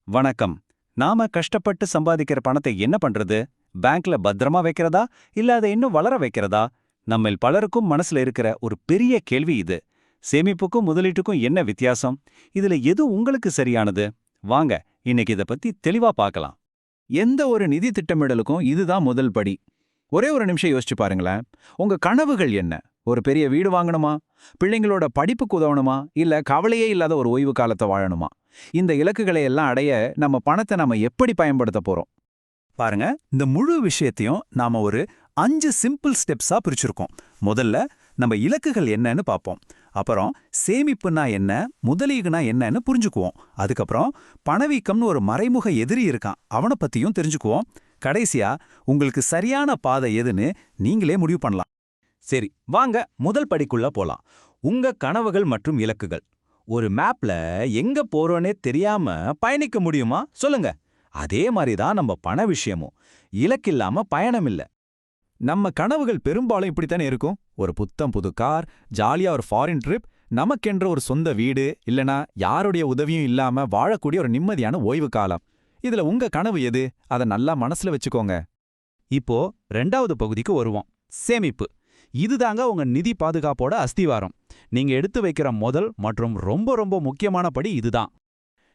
வணக்கம். நாம கஷ்டப்பட்டு சம்பாதிக்கிற பணத்தை என்ன பண்றது? பேங்க்ல பத்திரமா வைக்கிறதா இல்ல அதை இன்னும் வளர வைக்கிறதா? நம்மில் பலருக்கும் மனசுல இருக்கிற ஒரு பெரிய கேள்வி இது. சேமிப்புக்கும் முதலீட்டுக்கும் என்ன வித்தியாசம்? இதுல எது உங்களுக்கு சரியானது? வாங்க இன்னைக்கு இத பத்தி தெளிவா பார்க்கலாம். எந்த ஒரு நிதி திட்டமிடலுக்கும் இதுதான் முதல் படி. ஒரே ஒரு நிமிஷம் யோசிச்சு பாருங்களேன். உங்க கனவுகள் என்ன? ஒரு பெரிய வீடு வாங்கணுமா? பிள்ளைங்களோட படிப்புக்கு உதவணுமா? இல்ல கவலையே இல்லாத ஒரு ஓய்வு காலத்தை வாழணுமா? இந்த இலக்குகளை எல்லாம் அடைய நம்ம பணத்தை நாம எப்படி பயன்படுத்த போறோம்? பாருங்க, இந்த முழு விஷயத்தையும் நாம ஒரு 5 சிம்பிள் ஸ்டெப்ஸா பிரிச்சிருக்கோம். முதல்ல நம்ம இலக்குகள் என்னன்னு பார்ப்போம். அப்புறம் சேமிப்புனா என்ன, முதலீடுனா என்னன்னு புரிஞ்சுக்குவோம். அதுக்கப்புறம் பணவீக்கம்னு ஒரு மறைமுக எதிரி இருக்கான், அவனை பத்தியும் தெரிஞ்சுக்குவோம். கடைசியா உங்களுக்கு சரியான பாதை எதுன்னு நீங்களே முடிவு பண்ணலாம். சரி, வாங்க முதல் படிக்குள்ள போலாம். உங்க கனவுகள் மற்றும் இலக்குகள். ஒரு மேப்ல எங்க போறோனே தெரியாம பயணிக்க முடியுமா சொல்லுங்க. அதே மாதிரி தான் நம்ம பண விஷயமும். இலக்கில்லாம பயணம் இல்ல. நம்ம கனவுகள் பெரும்பாலும் இப்படித்தானே இருக்கும். ஒரு புத்தம் புது கார், ஜாலியா ஒரு ஃபாரின் ட்ரிப், நமக்கென்ற ஒரு சொந்த வீடு, இல்லனா யாருடைய உதவியும் இல்லாம வாழக்கூடிய ஒரு நிம்மதியான ஓய்வு காலம். இதுல உங்க கனவு எது? அதை நல்லா மனசுல வச்சுக்கோங்க. இப்போ 2வது பகுதிக்கு வருவோம். சேமிப்பு. இதுதாங்க உங்க நிதி பாதுகாப்போட அஸ்திவாரம். நீங்க எடுத்து வைக்கிற முதல் மற்றும் ரொம்ப ரொம்ப முக்கியமான படி இதுதான்.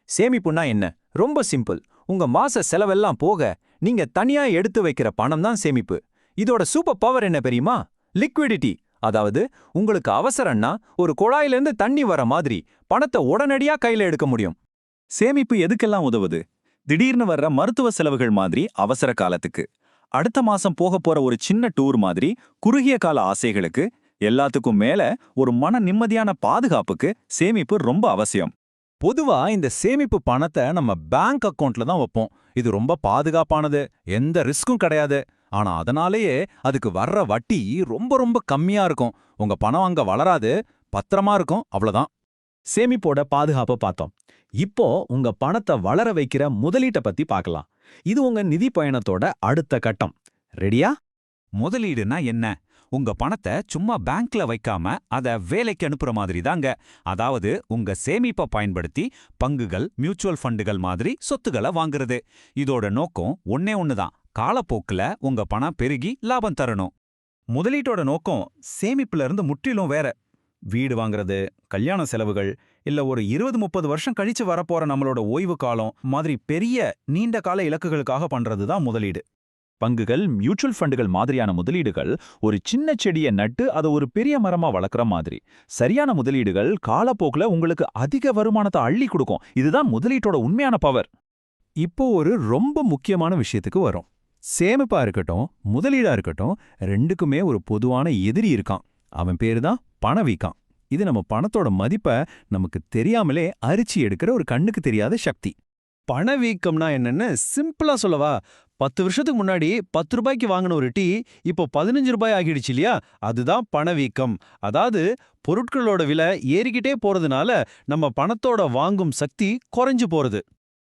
சேமிப்புன்னா என்ன? ரொம்ப சிம்பிள். உங்க மாச செலவெல்லாம் போக நீங்க தனியா எடுத்து வைக்கிற பணம் தான் சேமிப்பு. இதோட சூப்பர் பவர் என்ன தெரியுமா? லிக்விடிட்டி. அதாவது உங்களுக்கு அவசரம்னா ஒரு குழாயிலிருந்து தண்ணி வர மாதிரி பணத்தை உடனடியா கையில எடுக்க முடியும். சேமிப்பு எதுக்கெல்லாம் உதவுது? திடீர்னு வர்ற மருத்துவ செலவுகள் மாதிரி அவசர காலத்துக்கு, அடுத்த மாசம் போக போற ஒரு சின்ன டூர் மாதிரி குறுகிய கால ஆசைகளுக்கு, எல்லாத்துக்கும் மேல ஒரு மன நிம்மதியான பாதுகாப்புக்கு சேமிப்பு ரொம்ப அவசியம். பொதுவா இந்த சேமிப்பு பணத்தை நம்ம பேங்க் அக்கவுண்ட்ல தான் வைப்போம். இது ரொம்ப பாதுகாப்பானது, எந்த ரிஸ்க்கும் கிடையாது. ஆனா அதனாலேயே அதுக்கு வர்ற வட்டி ரொம்ப ரொம்ப கம்மியா இருக்கும். உங்க பணம் அங்க வளராது, பத்திரமா இருக்கும், அவ்வளவுதான். சேமிப்போட பாதுகாப்பை பார்த்தோம். இப்போ உங்க பணத்தை வளர வைக்கிற முதலீட்டை பத்தி பார்க்கலாம். இது உங்க நிதி பயணத்தோட அடுத்த கட்டம். ரெடியா? முதலீடுனா என்ன? உங்க பணத்தை சும்மா பேங்க்ல வைக்காம அத வேலைக்கு அனுப்புற மாதிரி தாங்க. அதாவது உங்க சேமிப்பை பயன்படுத்தி பங்குகள், மியூச்சுவல் ஃபண்டுகள் மாதிரி சொத்துக்களை வாங்குறது. இதோட நோக்கம் ஒன்னே ஒண்ணுதான். காலப்போக்குல உங்க பணம் பெருகி லாபம் தரணும். முதலீட்டோட நோக்கம் சேமிப்புல இருந்து முற்றிலும் வேற. வீடு வாங்குறது, கல்யாண செலவுகள், இல்ல ஒரு 20-30 வருஷம் கழிச்சு வரப்போற நம்மளோட ஓய்வு காலம் மாதிரி பெரிய நீண்ட கால இலக்குகளுக்காக பண்றது தான் முதலீடு. பங்குகள், மியூச்சுவல் ஃபண்டுகள் மாதிரியான முதலீடுகள் ஒரு சின்ன செடியை நட்டு அதை ஒரு பெரிய மரமா வளர்க்குற மாதிரி. சரியான முதலீடுகள் காலப்போக்கில் உங்களுக்கு அதிக வருமானத்தை அள்ளி கொடுக்கும். இதுதான் முதலீட்டோட உண்மையான பவர். இப்போ ஒரு ரொம்ப முக்கியமான விஷயத்துக்கு வரும். சேமிப்பா இருக்கட்டும், முதலீடா இருக்கட்டும், ரெண்டுக்குமே ஒரு பொதுவான எதிரி இருக்கான். அவன் பேரு தான் பணவீக்கம். இது நம்ம பணத்தோட மதிப்பை நமக்கு தெரியாமலே அரிச்சு எடுக்கிற ஒரு கண்ணுக்கு தெரியாத சக்தி. பணவீக்கம்னா என்னன்னு சிம்பிளா சொல்லவா? 10 வருஷத்துக்கு முன்னாடி 10 ரூபாய்க்கு வாங்கின ஒரு டீ இப்போ 15 ரூபாய் ஆகிடுச்சு இல்லையா? அதுதான் பணவீக்கம். அதாவது பொருட்களோட விலை ஏறிக்கிட்டே போறதுனால நம்ம பணத்தோட வாங்கும் சக்தி குறைஞ்சு போறது.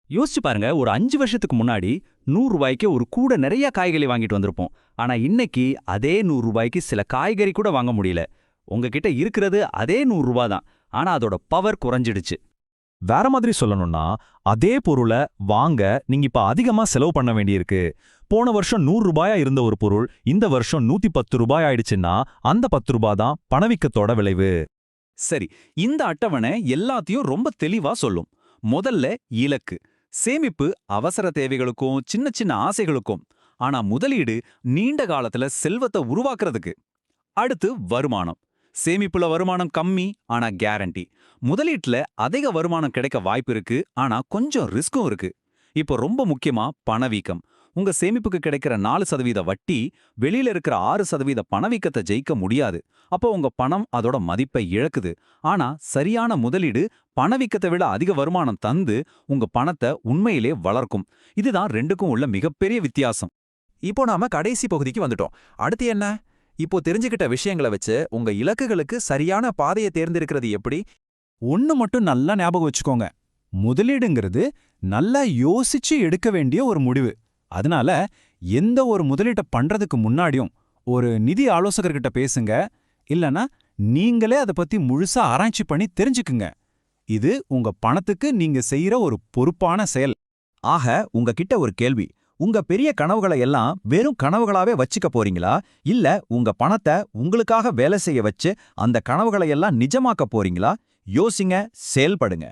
யோசிச்சு பாருங்க, ஒரு 5 வருஷத்துக்கு முன்னாடி 100 ரூபாய்க்கு ஒரு கூட நிறைய காய்கறி வாங்கிட்டு வந்திருப்போம். ஆனா இன்னைக்கு அதே 100 ரூபாய்க்கு சில காய்கறி கூட வாங்க முடியல. உங்ககிட்ட இருக்கிறது அதே 100 ரூபாய் தான், ஆனா அதோட பவர் குறைஞ்சிடுச்சு. வேற மாதிரி சொல்லணும்னா, அதே பொருளை வாங்க நீங்க இப்ப அதிகமா செலவு பண்ண வேண்டியிருக்கு. போன வருஷம் 100 ரூபாயா இருந்த ஒரு பொருள் இந்த வருஷம் 110 ரூபாய் ஆயிடுச்சுன்னா அந்த 10 ரூபாய் தான் பணவீக்கத்தோட விளைவு. சரி, இந்த அட்டவணை எல்லாத்தையும் ரொம்ப தெளிவா சொல்லும். முதல்ல இலக்கு. சேமிப்பு அவசர தேவைகளுக்கும் சின்ன சின்ன ஆசைகளுக்கும். ஆனா முதலீடு நீண்ட காலத்துல செல்வத்தை உருவாக்குறதுக்கு. அடுத்து வருமானம். சேமிப்புல வருமானம் கம்மி, ஆனா கேரண்டி. முதலீட்டுல அதிக வருமானம் கிடைக்க வாய்ப்பு இருக்கு, ஆனா கொஞ்சம் ரிஸ்க்கும் இருக்கு. இப்போ ரொம்ப முக்கியமா பணவீக்கம். உங்க சேமிப்புக்கு கிடைக்கிற 4% வட்டி வெளியில இருக்கிற 6% பணவீக்கத்தை ஜெயிக்க முடியாது. அப்போ உங்க பணம் அதோட மதிப்பை இழக்குது. ஆனா சரியான முதலீடு பணவீக்கத்தை விட அதிக வருமானம் தந்து உங்க பணத்தை உண்மையிலே வளர்க்கும். இதுதான் ரெண்டுக்கும் உள்ள மிகப்பெரிய வித்தியாசம். இப்போ நாம கடைசி பகுதிக்கு வந்துட்டோம். அடுத்து என்ன? இப்போ தெரிஞ்சுக்கிட்ட விஷயங்களை வச்சு உங்க இலக்குகளுக்கு சரியான பாதையை தேர்ந்தெடுக்கிறது எப்படி? ஒன்னு மட்டும் நல்லா ஞாபகம் வச்சுக்கோங்க. முதலீடுங்கிறது நல்லா யோசிச்சு எடுக்க வேண்டிய ஒரு முடிவு. அதனால எந்த ஒரு முதலீட்டை பண்றதுக்கு முன்னாடியும் ஒரு நிதி ஆலோசகர்கிட்ட பேசுங்க. இல்லனா நீங்களே அதை பத்தி முழுசா ஆராய்ச்சி பண்ணி தெரிஞ்சுக்குங்க. இது உங்க பணத்துக்கு நீங்க செய்யற ஒரு பொறுப்பான செயல். ஆக உங்ககிட்ட ஒரு கேள்வி. உங்க பெரிய கனவுகளை எல்லாம் வெறும் கனவுகளாவே வச்சுக்க போறீங்களா? இல்ல உங்க பணத்தை உங்களுக்காக வேலை செய்ய வச்சு அந்த கனவுகளை எல்லாம் நிஜமாக்க போறீங்களா? யோசிங்க, செயல்படுங்க.